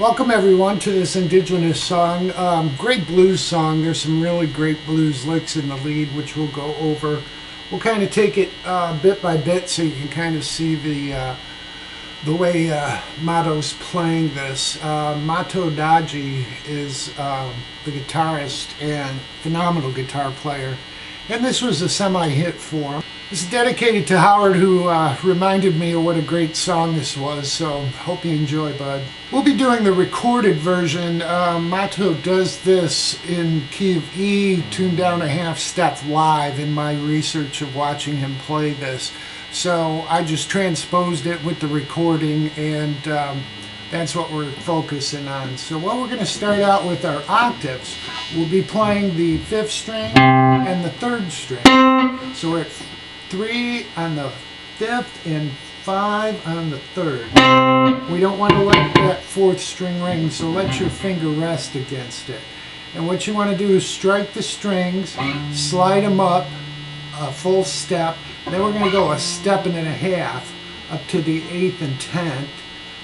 Welcome everyone to this Indigenous song. Great blues song. There's some really great blues licks in the lead, which we'll go over. We'll kind of take it bit by bit so you can kind of see the way Mato's playing this. Mato Daji is the guitarist and phenomenal guitar player. And this was a semi-hit for him. It's dedicated to Howard, who reminded me of what a great song this was, so hope you enjoy, bud. We'll be doing the recorded version. Mato does this in key of E, tuned down a half step live in my research of watching him play this. So I just transposed it with the recording, and that's what we're focusing on. So what we're going to start out with our octaves. We'll be playing the 5th string and the 3rd string. So we're at 3 on the 5th and 5 on the 3rd. We don't want to let that 4th string ring, so let your finger rest against it. And what you want to do is strike the strings, slide them up a full step. Then we're going to go a step and a half up to the 8th and 10th.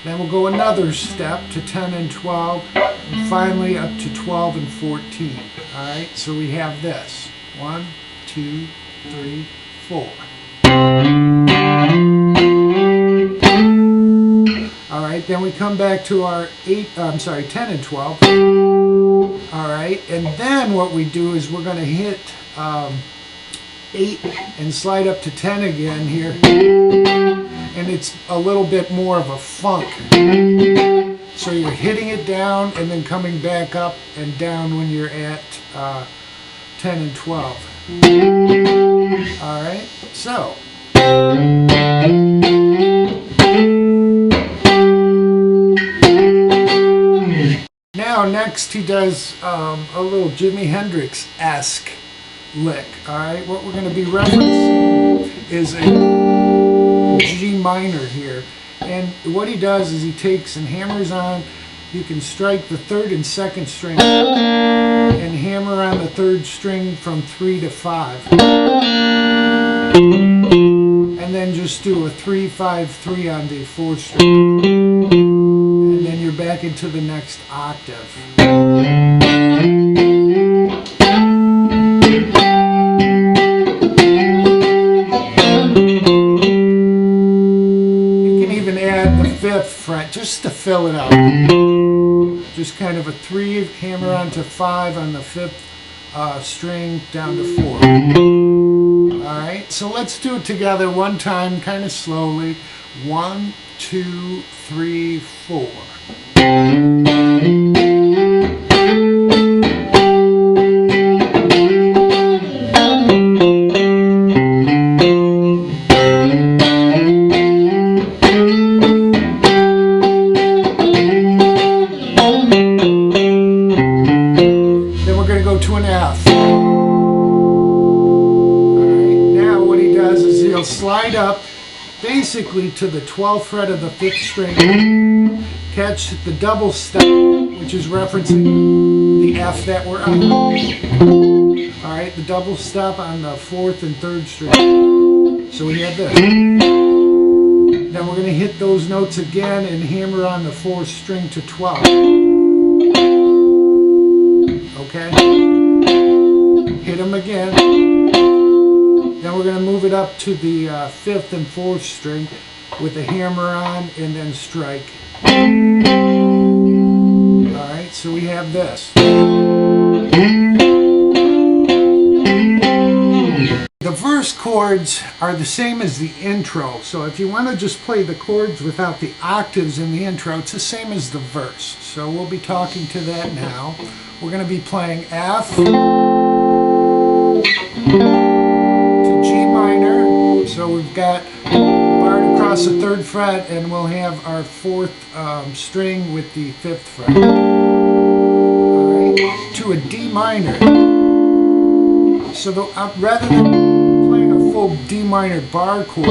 Then we'll go another step to 10 and 12, and finally up to 12 and 14. Alright, so we have this. 1, 2, 3, 4. Alright, then we come back to our 10 and 12. Alright, and then what we do is we're going to hit 8 and slide up to 10 again here. And it's a little bit more of a funk. So you're hitting it down and then coming back up and down when you're at 10 and 12. Alright, so. Now next he does a little Jimi Hendrix-esque lick. Alright, what we're going to be referencing is a G minor here, and what he does is he takes and hammers on. You can strike the 3rd and 2nd string and hammer on the 3rd string from 3 to 5, and then just do a 3, 5, 3 on the 4th string, and then you're back into the next octave. Fret just to fill it out. Just kind of a 3, hammer onto 5 on the 5th string down to 4. Alright, so let's do it together one time, kind of slowly. 1, 2, 3, 4. Slide up basically to the 12th fret of the 5th string, catch the double step, which is referencing the F that we're on. Alright, the double step on the 4th and 3rd string. So we have this. Then we're going to hit those notes again and hammer on the 4th string to 12. Okay? Hit them again. Then we're going to move it up to the 5th and 4th string with the hammer on and then strike. Alright, so we have this. The verse chords are the same as the intro, so if you want to just play the chords without the octaves in the intro, it's the same as the verse. So we'll be talking to that now. We're going to be playing F, so we've got barred across the 3rd fret, and we'll have our 4th string with the 5th fret. Alright, to a D minor. So rather than playing a full D minor bar chord,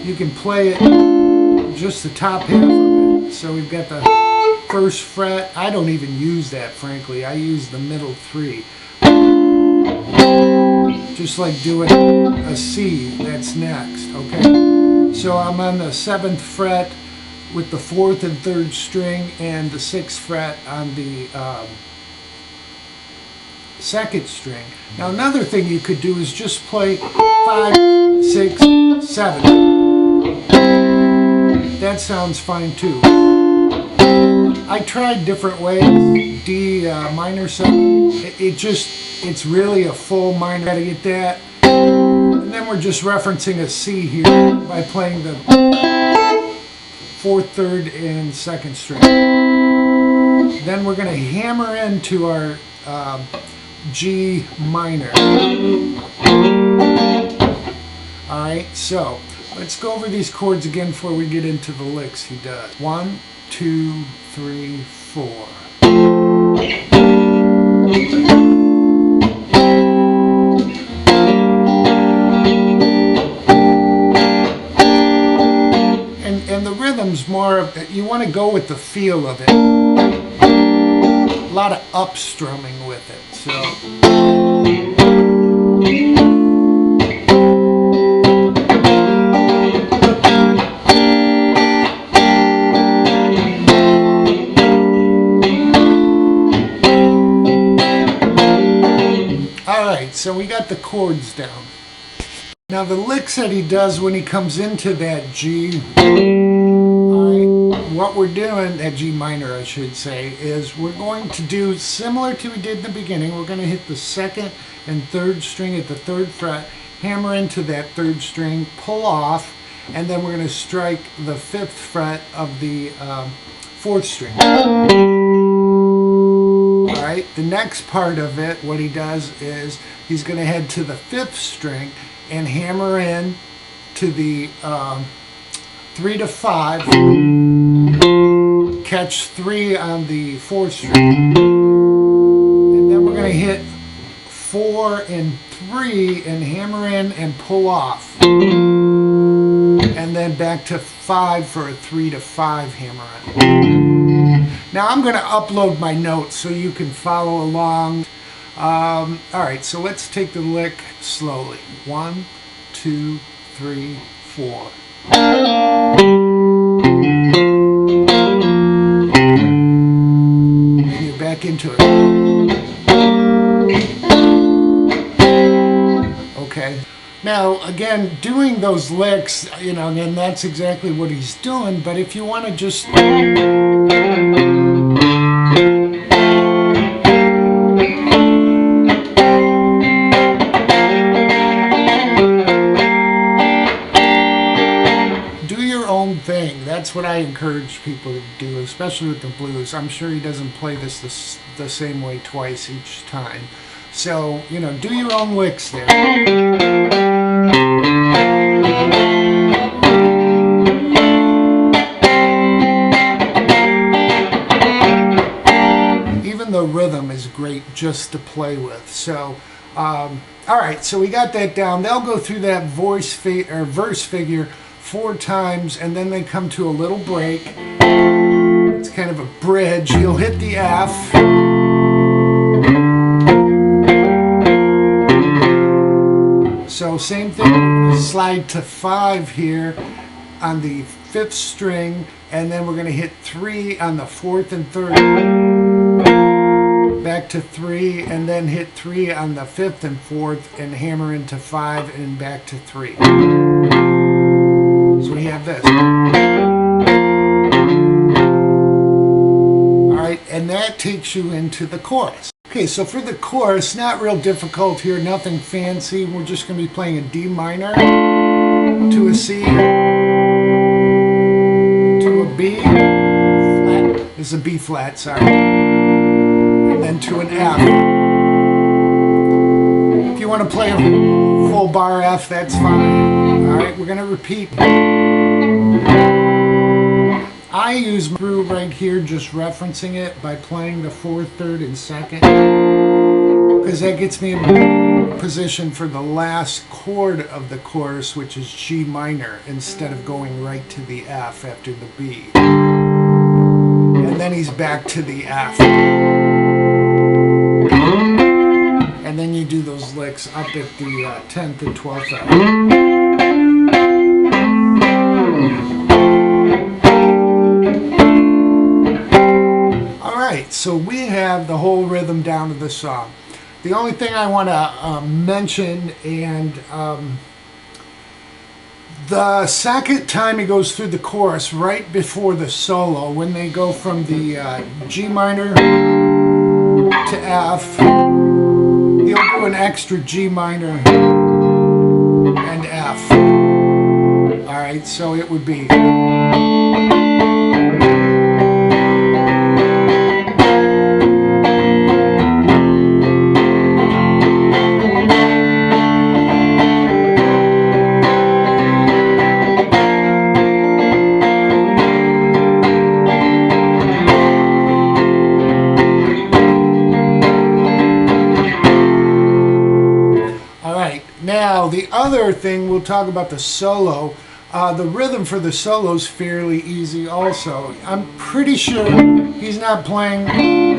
you can play it just the top half of it. So we've got the 1st fret. I don't even use that, frankly. I use the middle 3. Just like doing a C, that's next, okay? So I'm on the 7th fret with the 4th and 3rd string and the 6th fret on the 2nd string. Now another thing you could do is just play 5, 6, 7. That sounds fine too. I tried different ways. D minor 7. It's really a full minor. Gotta get that. And then we're just referencing a C here by playing the 4th, 3rd, and 2nd string. Then we're gonna hammer into our G minor. Alright, so let's go over these chords again before we get into the licks he does. 1, 2, 3, 4. And the rhythm's more of, you want to go with the feel of it. A lot of upstrumming with it. So alright, so we got the chords down. Now the licks that he does when he comes into that G, what we're doing, that G minor I should say, is we're going to do similar to we did in the beginning. We're going to hit the 2nd and 3rd string at the 3rd fret, hammer into that 3rd string, pull off, and then we're going to strike the 5th fret of the 4th string. Alright, the next part of it, what he does is he's going to head to the 5th string and hammer in to the 3 to 5, catch 3 on the 4th string, and then we're going to hit 4 and 3 and hammer in and pull off, and then back to 5 for a 3 to 5 hammer in. Now I'm going to upload my notes so you can follow along. Alright, so let's take the lick slowly. 1, 2, 3, 4. And you're back into it. Okay. Now, again, doing those licks, you know, and that's exactly what he's doing, but if you want to just thing. That's what I encourage people to do, especially with the blues. I'm sure he doesn't play this the same way twice each time. So, you know, do your own licks there. Even the rhythm is great just to play with. So, alright, so we got that down. They'll go through that verse figure 4 times, and then they come to a little break. It's kind of a bridge. You'll hit the F. So same thing, slide to 5 here on the 5th string, and then we're going to hit 3 on the 4th and 3rd. Back to 3, and then hit 3 on the 5th and 4th, and hammer into 5 and back to 3. So we have this. Alright, and that takes you into the chorus. Okay, so for the chorus, not real difficult here, nothing fancy. We're just going to be playing a D minor to a C to a B flat. This is a B flat, sorry. And then to an F. If you want to play a full bar F, that's fine. Alright, we're going to repeat. I use through right here, just referencing it by playing the 4th, 3rd, and 2nd, because that gets me in position for the last chord of the chorus, which is G minor, instead of going right to the F after the B. And then he's back to the F. And then you do those licks up at the 10th and 12th fret. right, so we have the whole rhythm down to the song. The only thing I want to mention, and the second time he goes through the chorus, right before the solo, when they go from the G minor to F, he'll do an extra G minor and F. Alright, so it would be... Now, the other thing, we'll talk about the solo. The rhythm for the solo is fairly easy also. I'm pretty sure he's not playing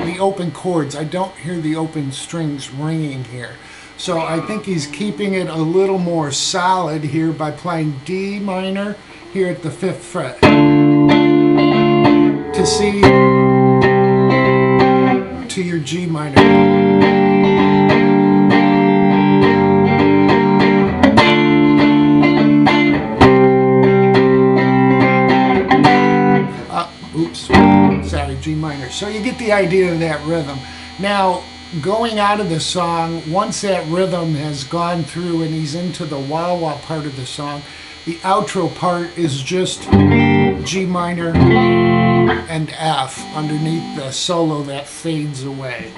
the open chords. I don't hear the open strings ringing here. So I think he's keeping it a little more solid here by playing D minor here at the 5th fret. To C to your G minor. G minor. So you get the idea of that rhythm. Now, going out of the song, once that rhythm has gone through and he's into the wah-wah part of the song, the outro part is just G minor and F underneath the solo that fades away.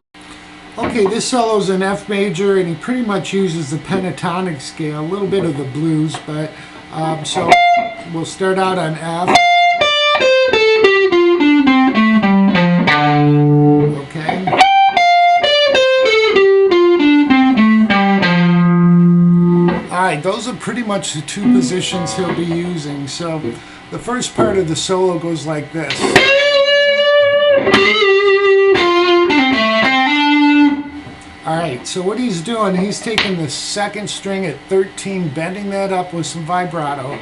Okay, this solo's in F major, and he pretty much uses the pentatonic scale, a little bit of the blues, but so we'll start out on F. Okay. Alright, those are pretty much the two positions he'll be using. So the first part of the solo goes like this. Alright, so what he's doing, he's taking the 2nd string at 13, bending that up with some vibrato.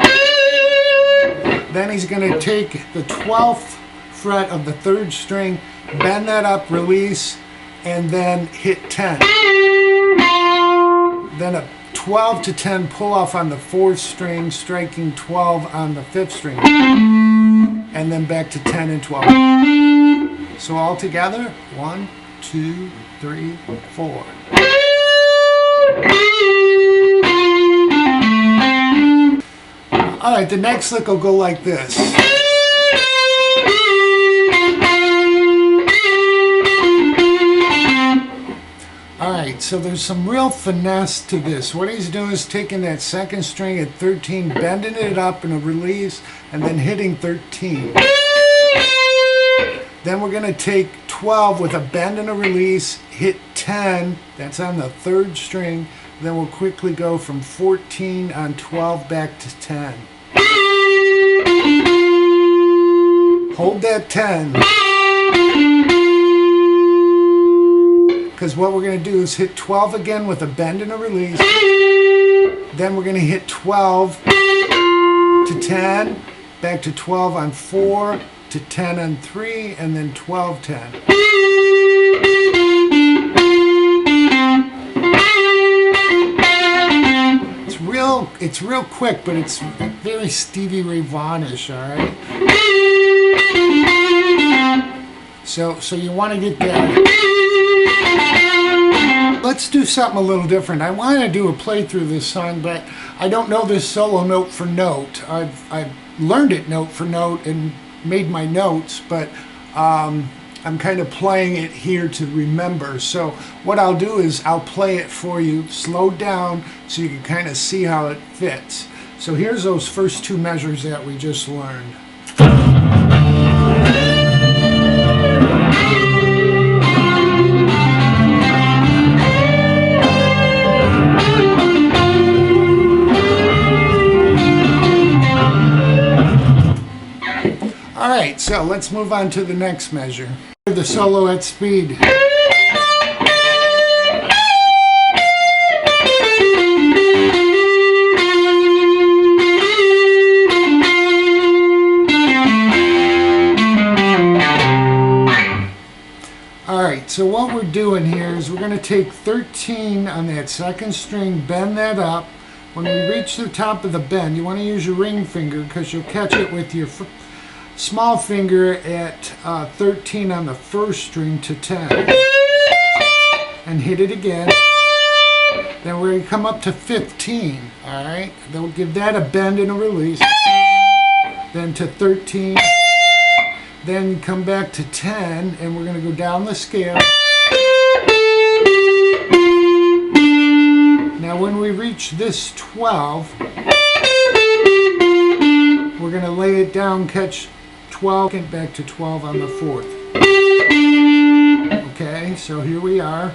Then he's going to take the 12th fret of the 3rd string, bend that up, release, and then hit 10. Then a 12 to 10 pull off on the 4th string, striking 12 on the 5th string. And then back to 10 and 12. So all together, 1, 2, 3, 4. Alright, the next lick will go like this. Alright, so there's some real finesse to this. What he's doing is taking that 2nd string at 13, bending it up in a release, and then hitting 13. Then we're going to take 12 with a bend and a release, hit 10, that's on the 3rd string, then we'll quickly go from 14 on 12 back to 10. Hold that 10. Because what we're going to do is hit 12 again with a bend and a release. Then we're going to hit 12 to 10, back to 12 on 4, to 10 on 3, and then 12, 10. It's real quick, but it's very Stevie Ray Vaughan-ish, all right? So you want to get that. Let's do something a little different. I want to do a playthrough of this song, but I don't know this solo note for note. I've learned it note for note and made my notes, but I'm kind of playing it here to remember. So what I'll do is I'll play it for you, slowed down, so you can kind of see how it fits. So here's those first 2 measures that we just learned. Alright, so let's move on to the next measure. The solo at speed. so what we're doing here is we're going to take 13 on that second string, bend that up. When we reach the top of the bend, you want to use your ring finger because you'll catch it with your small finger at 13 on the first string to 10. And hit it again. Then we're going to come up to 15, all right? Then we'll give that a bend and a release. Then to 13. Then come back to 10, and we're going to go down the scale. Now when we reach this 12, we're going to lay it down, catch 12, get back to 12 on the fourth. Okay, so here we are.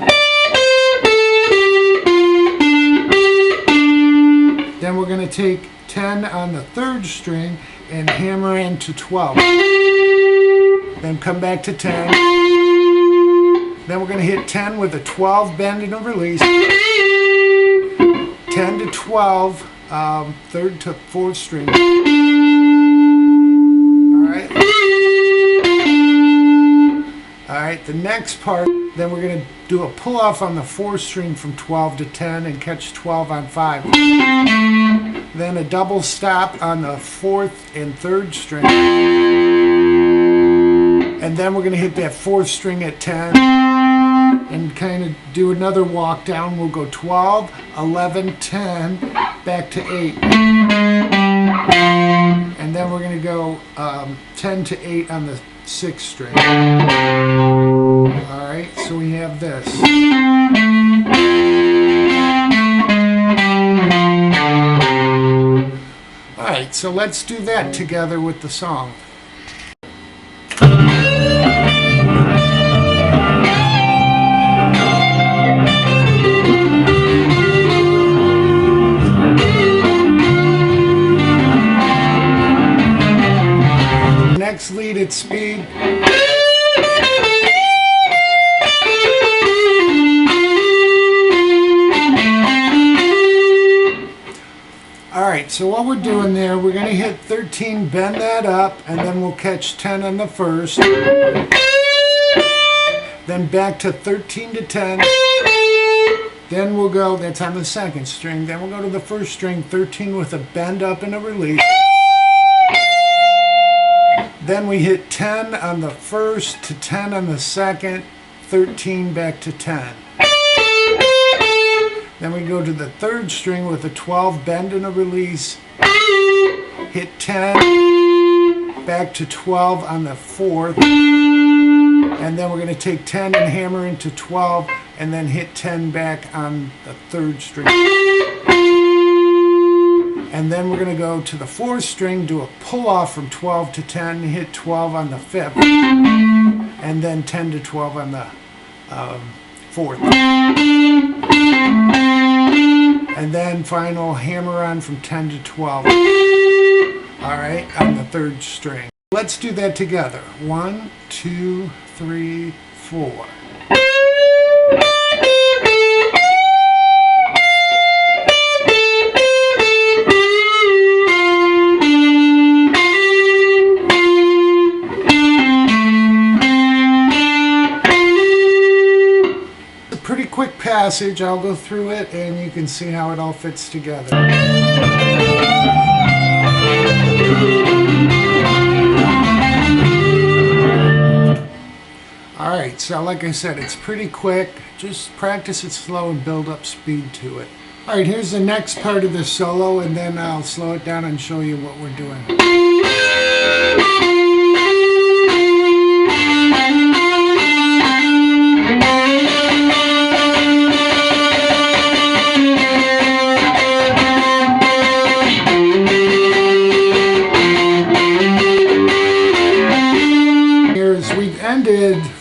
Then we're going to take 10 on the third string and hammer into 12. Then come back to 10. Then we're going to hit 10 with a 12 bend and a release. 10 to 12, third to fourth string. Alright. Alright, the next part, then we're going to do a pull off on the fourth string from 12 to 10 and catch 12 on 5. Then a double stop on the fourth and third string. And then we're going to hit that fourth string at 10 and kind of do another walk down. We'll go 12, 11, 10, back to 8. And then we're going to go 10 to 8 on the sixth string. Alright, so we have this. Alright, so let's do that together with the song. Next lead at speed. Alright, so what we're doing there, we're going to hit 13, bend that up, and then we'll catch 10 on the first. Then back to 13 to 10. Then we'll go, that's on the second string, then we'll go to the first string, 13 with a bend up and a release. Then we hit 10 on the first to 10 on the second, 13 back to 10. Then we go to the third string with a 12 bend and a release, hit 10, back to 12 on the fourth, and then we're going to take 10 and hammer into 12, and then hit 10 back on the third string. And then we're going to go to the fourth string, do a pull off from 12 to 10, hit 12 on the fifth, and then 10 to 12 on the fourth. And then final hammer on from 10 to 12. Alright, on the third string. Let's do that together. 1, 2, 3, 4. Quick passage, I'll go through it and you can see how it all fits together. Alright, so like I said, it's pretty quick. Just practice it slow and build up speed to it. Alright, here's the next part of the solo, and then I'll slow it down and show you what we're doing.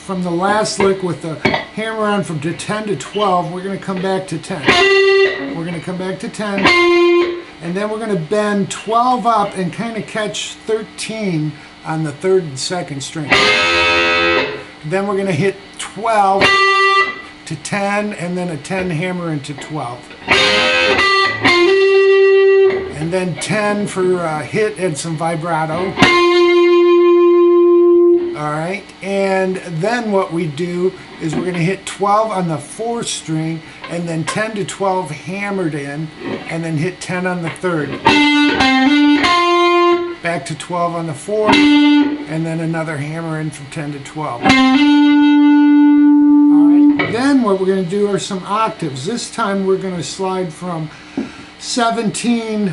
From the last lick with the hammer on from 10 to 12, we're going to come back to 10. We're going to come back to 10, and then we're going to bend 12 up and kind of catch 13 on the third and second string. Then we're going to hit 12 to 10, and then a 10 hammer into 12. And then 10 for a hit and some vibrato. All right, and then what we do is we're going to hit 12 on the 4th string, and then 10 to 12 hammered in, and then hit 10 on the 3rd. Back to 12 on the 4th, and then another hammer in from 10 to 12. All right, then what we're going to do are some octaves. This time we're going to slide from 15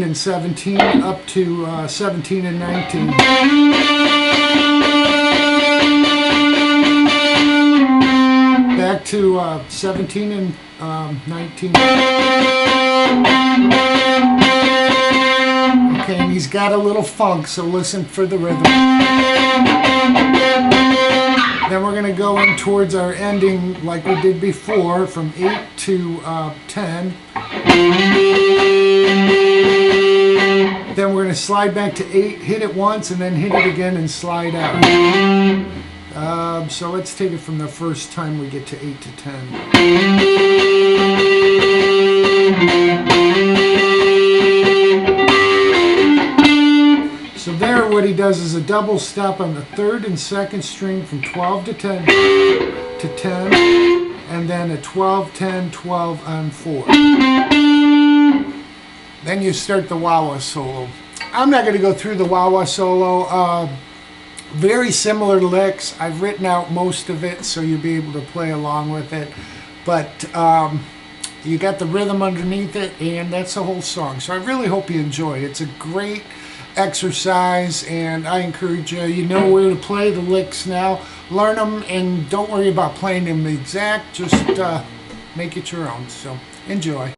and 17 up to 17 and 19. Back to 17 and 19. Okay, and he's got a little funk, so listen for the rhythm. Then we're going to go in towards our ending like we did before, from 8 to 10. Then we're going to slide back to 8, hit it once, and then hit it again and slide out. So let's take it from the first time we get to 8 to 10. So there what he does is a double step on the 3rd and 2nd string from 12 to 10 to 10, and then a 12, 10, 12 on 4. Then you start the wah-wah solo. I'm not going to go through the wah-wah solo. Very similar licks. I've written out most of it so you'll be able to play along with it. But you got the rhythm underneath it, and that's the whole song. So I really hope you enjoy it. It's a great exercise, and I encourage you. You know where to play the licks now. Learn them, and don't worry about playing them exact. Just make it your own. So enjoy.